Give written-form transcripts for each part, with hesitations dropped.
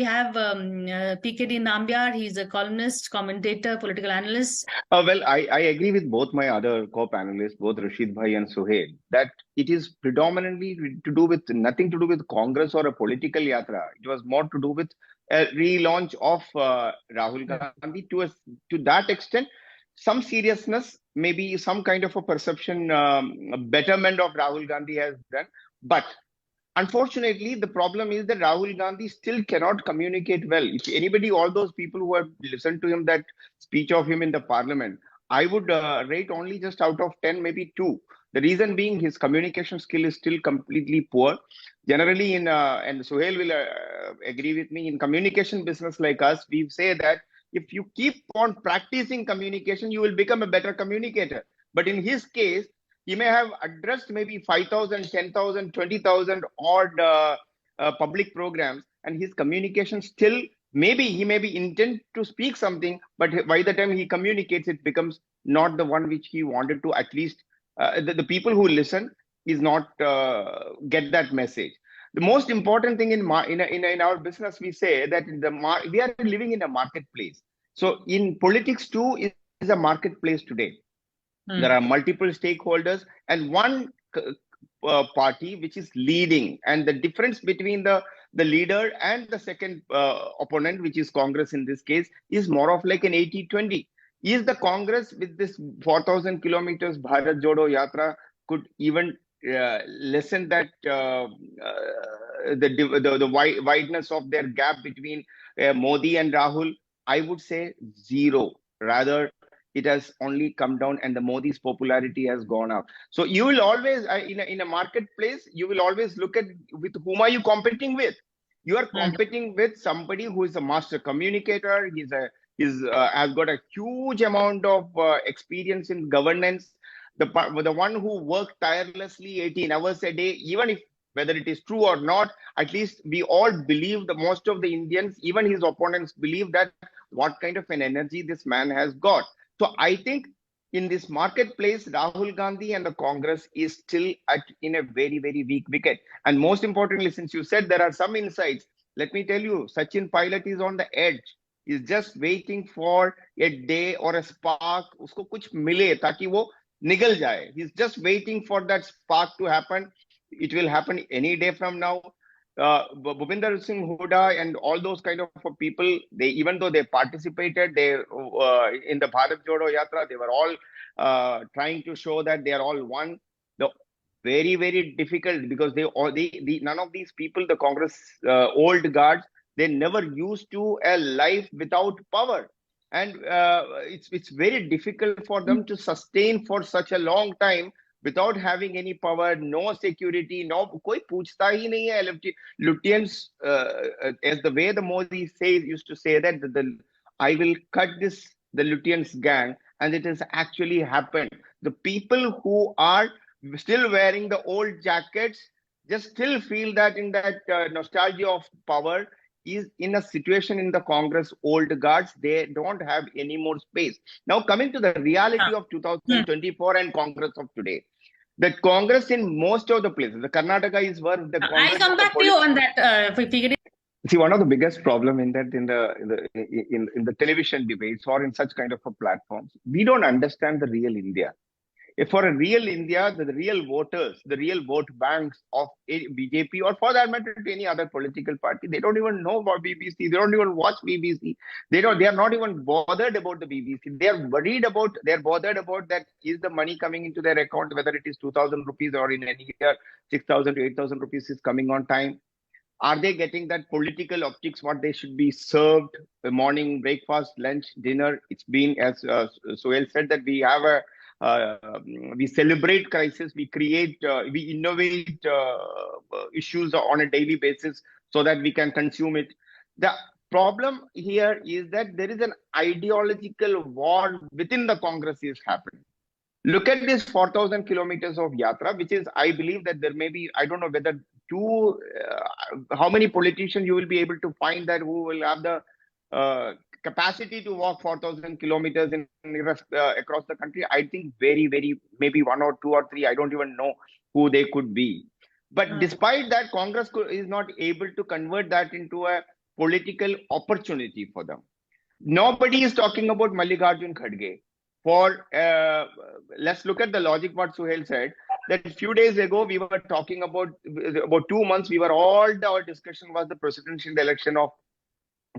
have PKD Nambiar. He's a columnist, commentator, political analyst. Well, I agree with both my other co-panelists, both Rashid Bhai and Suhail, that it is predominantly to do with nothing to do with Congress or a political yatra. It was more to do with a relaunch of Rahul Gandhi. To that extent, some seriousness, maybe some kind of a perception, betterment of Rahul Gandhi has done. But unfortunately, the problem is that Rahul Gandhi still cannot communicate well. If anybody, all those people who have listened to him, that speech of him in the parliament, I would rate only just out of 10, maybe 2. The reason being his communication skill is still completely poor. Generally, and Suhail will agree with me, in communication business like us, we say that if you keep on practicing communication, you will become a better communicator. But in his case, he may have addressed maybe 5,000, 10,000, 20,000 odd public programs, and his communication still, maybe he may be intent to speak something, but by the time he communicates, it becomes not the one which he wanted to. At least the people who listen is not get that message. The most important thing in our business, we say that we are living in a marketplace. So in politics too is a marketplace today. There are multiple stakeholders and one party which is leading, and the difference between the leader and the second opponent, which is Congress in this case, is more of like an 80-20. Is the Congress with this 4,000 kilometers Bharat Jodo Yatra could even lessen that the wideness of their gap between Modi and Rahul? I would say zero. Rather, it has only come down, and the Modi's popularity has gone up. So you will always, in a marketplace, you will always look at with whom are you competing with. You are competing with somebody who is a master communicator. Has got a huge amount of experience in governance. The one who worked tirelessly 18 hours a day, even if whether it is true or not, at least we all believe, the most of the Indians, even his opponents, believe that what kind of an energy this man has got. So I think in this marketplace, Rahul Gandhi and the Congress is still in a very, very weak wicket. And most importantly, since you said there are some insights, let me tell you, Sachin Pilot is on the edge. He's just waiting for a day or a spark. Usko kuch mile taki wo nigal jaye. He's just waiting for that spark to happen. It will happen any day from now. Bhupinder Singh Hooda and all those kind of people, they, even though they participated, they in the Bharat Jodo Yatra, they were all trying to show that they are all one. The very, very difficult, because none of these people, the Congress old guards, they never used to a life without power, and it's very difficult for them to sustain for such a long time without having any power, no security, no koi पूछता ही नहीं है. Luthians, as the way the Modi used to say that I will cut the Luthians gang, and it has actually happened. The people who are still wearing the old jackets just still feel that in that nostalgia of power is in a situation in the Congress old guards, they don't have any more space. Now coming to the reality of 2024 and Congress of today. The Congress in most of the places, the Karnataka is where the Congress. I'll come back to you on that. See, one of the biggest problem in that in the television debates or in such kind of a platforms, we don't understand the real India. If for a real India, the real voters, the real vote banks of BJP, or for that matter to any other political party, they don't even know about BBC. They don't even watch BBC. They are not even bothered about the BBC. They are bothered about that is the money coming into their account, whether it is 2,000 rupees or in any year 6,000 to 8,000 rupees is coming on time. Are they getting that political optics, what they should be served, morning, breakfast, lunch, dinner? It's been, as Suhail said, that we have we celebrate crisis, we create, we innovate issues on a daily basis so that we can consume it. The problem here is that there is an ideological war within the Congress is happening. Look at this 4,000 kilometers of yatra, which is, I believe that there may be, I don't know whether how many politicians you will be able to find that who will have the capacity to walk 4,000 kilometers across the country. I think very, very, maybe 1 or 2 or 3, I don't even know who they could be. But despite that, Congress is not able to convert that into a political opportunity for them. Nobody is talking about Mallikarjun Kharge. Let's look at the logic what Suhail said, that a few days ago we were talking about 2 months, our discussion was the presidential election of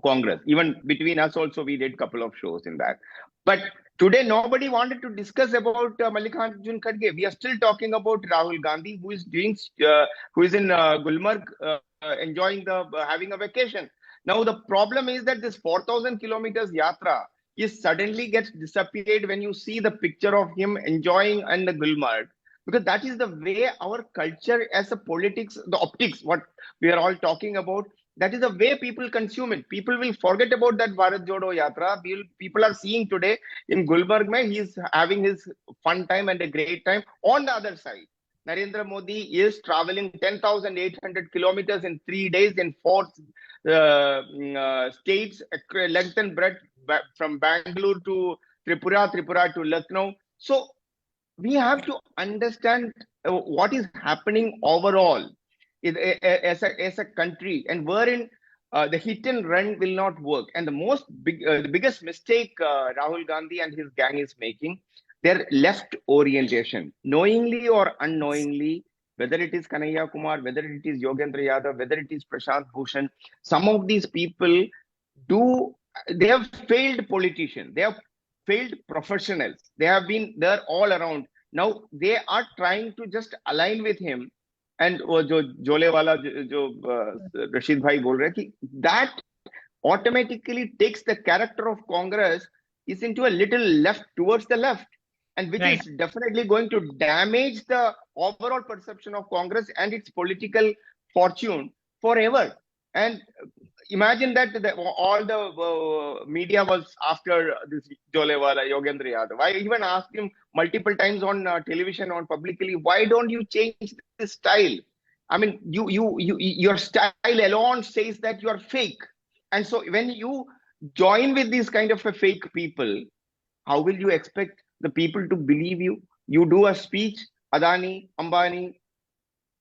Congress. Even between us also, we did a couple of shows in that. But today, nobody wanted to discuss about Mallikarjun Kharge. We are still talking about Rahul Gandhi, who is in Gulmarg, enjoying having a vacation. Now, the problem is that this 4,000 kilometers yatra is suddenly gets disappeared when you see the picture of him enjoying in the Gulmarg. Because that is the way our culture as a politics, the optics, what we are all talking about, that is the way people consume it. People will forget about that Bharat Jodo Yatra. People are seeing today in Gulmarg, he's having his fun time and a great time. On the other side, Narendra Modi is traveling 10,800 kilometers in 3 days in 4 states, length and breadth, from Bangalore to Tripura, Tripura to Lucknow. So we have to understand what is happening overall as a country, and wherein the hit and run will not work. And the biggest mistake Rahul Gandhi and his gang is making, their left orientation, knowingly or unknowingly, whether it is Kanhaiya Kumar, whether it is Yogendra Yadav, whether it is Prashant Bhushan, some of these people they have failed politicians, they have failed professionals, they're all around. Now they are trying to just align with him. And वो जो जोले वाला जो रशीद भाई बोल रहे हैं कि that automatically takes the character of Congress is into a little left, towards the left, and which is definitely going to damage the overall perception of Congress and its political fortune forever. And imagine that all the media was after this Jolewala, Yogendra Yadav. I even asked him multiple times on television, on publicly, why don't you change this style? I mean, your style alone says that you are fake. And so when you join with these kind of a fake people, how will you expect the people to believe you? You do a speech, Adani, Ambani,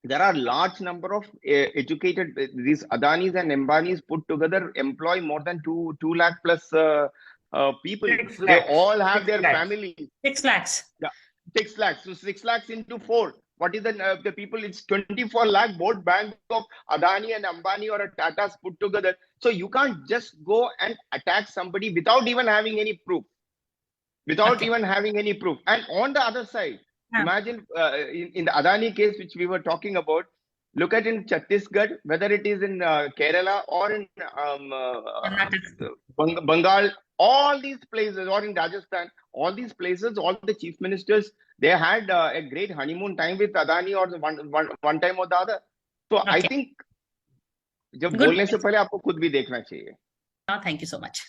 there are large number of educated, these Adanis and Ambanis put together employ more than 2 lakh plus people. They all have their families. 6 lakhs. Yeah, 6 lakhs. So 6 lakhs into 4. What is the people? It's 24 lakh both bank of Adani and Ambani or a Tata's put together. So you can't just go and attack somebody without even having any proof. And on the other side, imagine in the Adani case, which we were talking about, look at in Chhattisgarh, whether it is in Kerala or in Bengal, all these places, or in Rajasthan, all these places, all the chief ministers, they had a great honeymoon time with Adani or one time or the other. So I think, जब बोलने से पहले आपको खुद भी देखना चाहिए. Thank you so much.